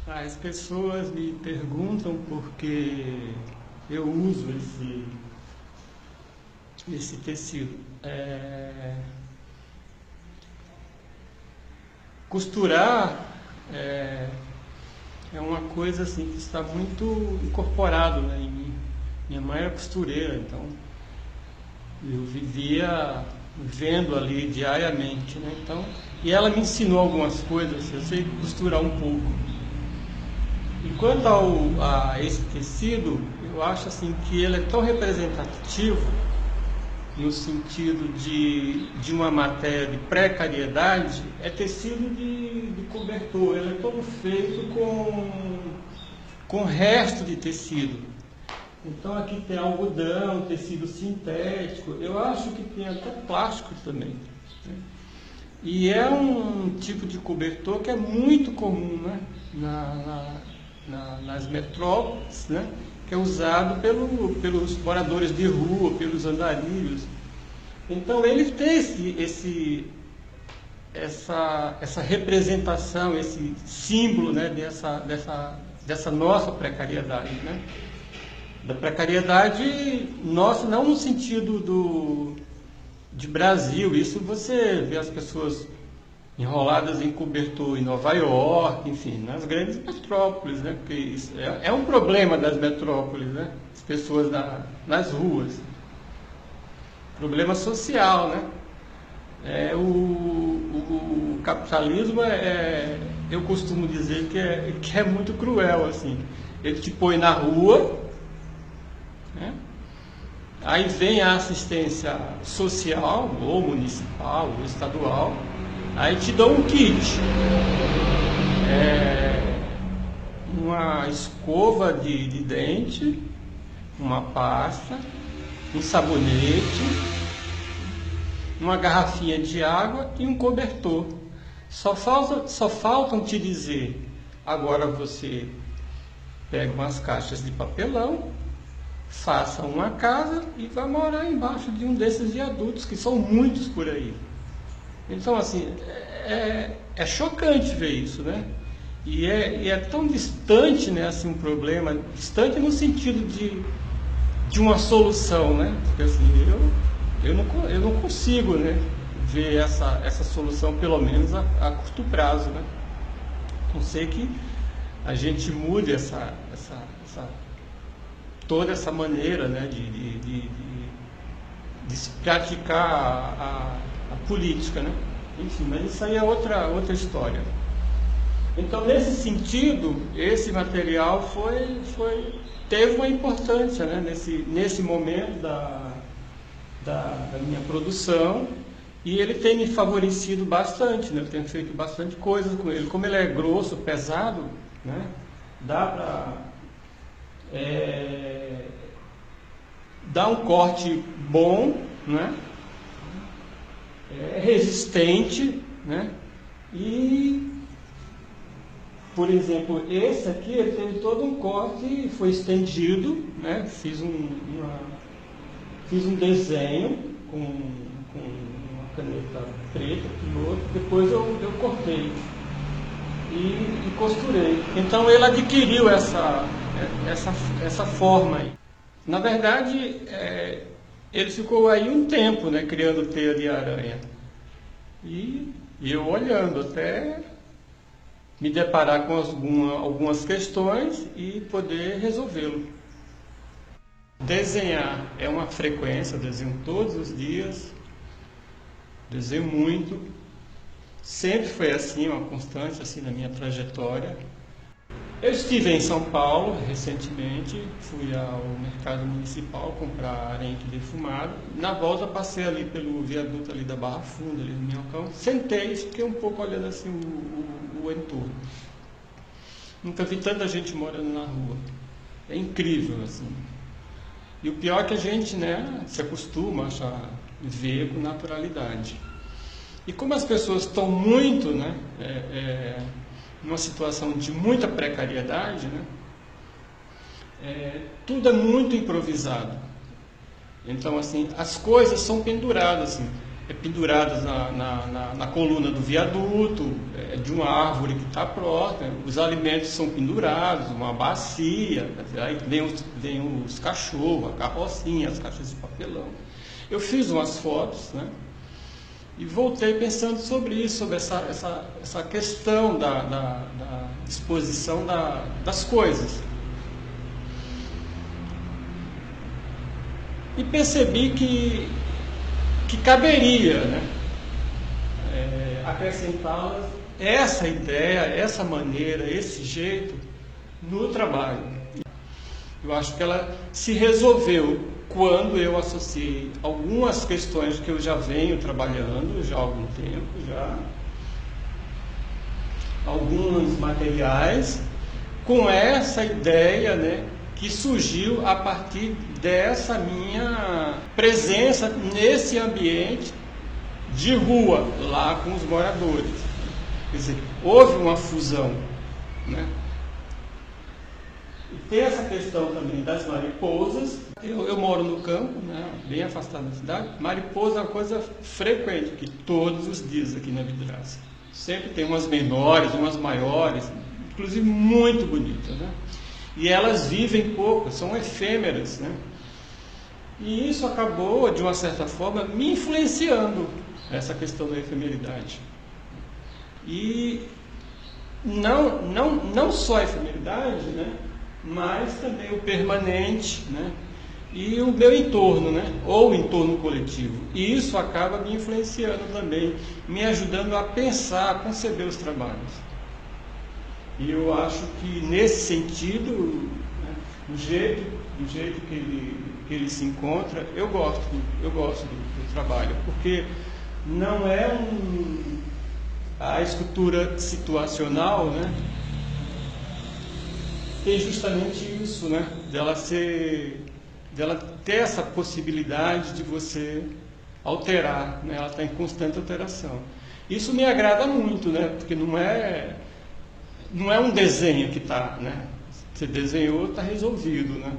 As pessoas me perguntam porque eu uso esse tecido. Costurar é uma coisa assim que está muito incorporado, né, em mim. Minha mãe era costureira, então eu vivia vendo ali diariamente, né? Então, e ela me ensinou algumas coisas, eu sei costurar um pouco. E quanto a esse tecido, eu acho assim que ele é tão representativo no sentido de uma matéria de precariedade, é tecido de cobertor, ele é todo feito com resto de tecido. Então aqui tem algodão, tecido sintético, eu acho que tem até plástico também, né? E é um tipo de cobertor que é muito comum, né, nas metrópoles, né, que é usado pelos moradores de rua, pelos andarilhos. Então ele tem essa representação, esse símbolo, né, dessa nossa precariedade, né? Da precariedade nossa, não no sentido de Brasil. Isso você vê as pessoas enroladas em cobertor em Nova York, enfim, nas grandes metrópoles, né? Porque isso é um problema das metrópoles, né? As pessoas nas ruas. Problema social, né? O capitalismo eu costumo dizer que é muito cruel, assim. Ele te põe na rua, né? Aí vem a assistência social, ou municipal, ou estadual, aí te dão um kit, uma escova de dente, uma pasta, um sabonete, uma garrafinha de água e um cobertor. Só faltam te dizer, agora você pega umas caixas de papelão, faça uma casa e vá morar embaixo de um desses viadutos, que são muitos por aí. Então, assim, é chocante ver isso, né? E é tão distante, né, assim, um problema, distante no sentido de uma solução, né? Porque, assim, eu não consigo, né, ver essa solução, pelo menos a curto prazo, né? A não ser que a gente mude toda essa maneira, né, de se praticar a política, né? Enfim, mas isso aí é outra história. Então, nesse sentido, esse material teve uma importância, né, nesse momento da minha produção, e ele tem me favorecido bastante, né? Eu tenho feito bastante coisas com ele. Como ele é grosso, pesado, né, dá para dar um corte bom, né? É resistente, né? E, por exemplo, esse aqui ele teve todo um corte, foi estendido, né? Fiz um desenho com uma caneta preta, piloto, depois eu cortei e costurei. Então ele adquiriu essa forma aí. Na verdade, ele ficou aí um tempo, né, criando teia de aranha. E eu olhando até me deparar com algumas questões e poder resolvê-lo. Desenhar é uma frequência, eu desenho todos os dias, desenho muito. Sempre foi assim, uma constância assim na minha trajetória. Eu estive em São Paulo recentemente, fui ao mercado municipal comprar arenque defumado. Na volta passei ali pelo viaduto ali da Barra Funda, ali no Minhocão. Sentei e fiquei um pouco olhando assim o entorno. Nunca vi tanta gente morando na rua. É incrível, assim. E o pior é que a gente, né, se acostuma a ver com naturalidade. E como as pessoas estão muito, né, numa situação de muita precariedade, né, tudo é muito improvisado. Então, assim, as coisas são penduradas, assim. penduradas na coluna do viaduto, de uma árvore que está próxima. Os alimentos são pendurados, uma bacia, aí vem os cachorros, a carrocinha, as caixas de papelão. Eu fiz umas fotos, né? E voltei pensando sobre isso, sobre essa questão da disposição das coisas. E percebi que caberia, né, acrescentá-las, essa ideia, essa maneira, esse jeito, no trabalho. Eu acho que ela se resolveu quando eu associei algumas questões que eu já venho trabalhando já há algum tempo, alguns materiais, com essa ideia, né, que surgiu a partir dessa minha presença nesse ambiente de rua, lá com os moradores. Quer dizer, houve uma fusão, né? E tem essa questão também das mariposas. Eu moro no campo, né, bem afastado da cidade. Mariposa é uma coisa frequente, que todos os dias aqui na Vidraça. Sempre tem umas menores, umas maiores, inclusive muito bonitas, né? E elas vivem pouco, são efêmeras, né? E isso acabou, de uma certa forma, me influenciando, essa questão da efemeridade. E não só a efemeridade, né? Mas também o permanente, né? E o meu entorno, né? Ou o entorno coletivo. E isso acaba me influenciando também, me ajudando a pensar, a conceber os trabalhos. E eu acho que nesse sentido, né, do jeito que ele se encontra, eu gosto do trabalho, porque não é a escultura situacional, né, tem justamente isso, né, dela ter essa possibilidade de você alterar, né, ela está em constante alteração. Isso me agrada muito, né, porque não é um desenho que está, né? Você desenhou, está resolvido, né?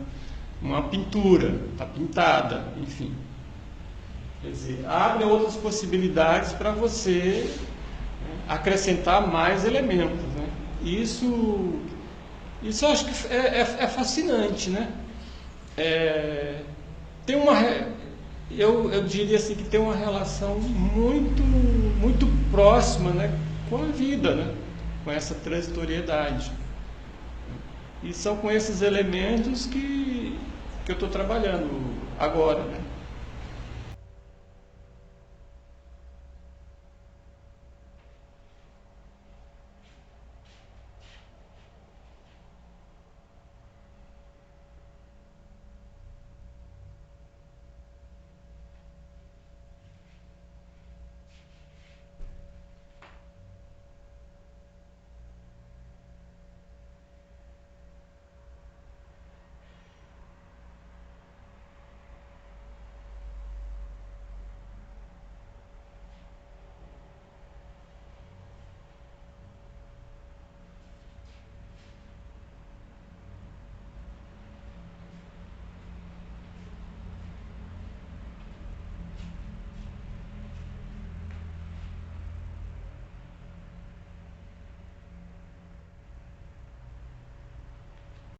Uma pintura, está pintada, enfim. Quer dizer, abre outras possibilidades para você, né, acrescentar mais elementos, né? Isso eu acho que é fascinante, né? Eu diria assim que tem uma relação muito próxima, né, com a vida, né? Com essa transitoriedade. E são com esses elementos que eu estou trabalhando agora, né?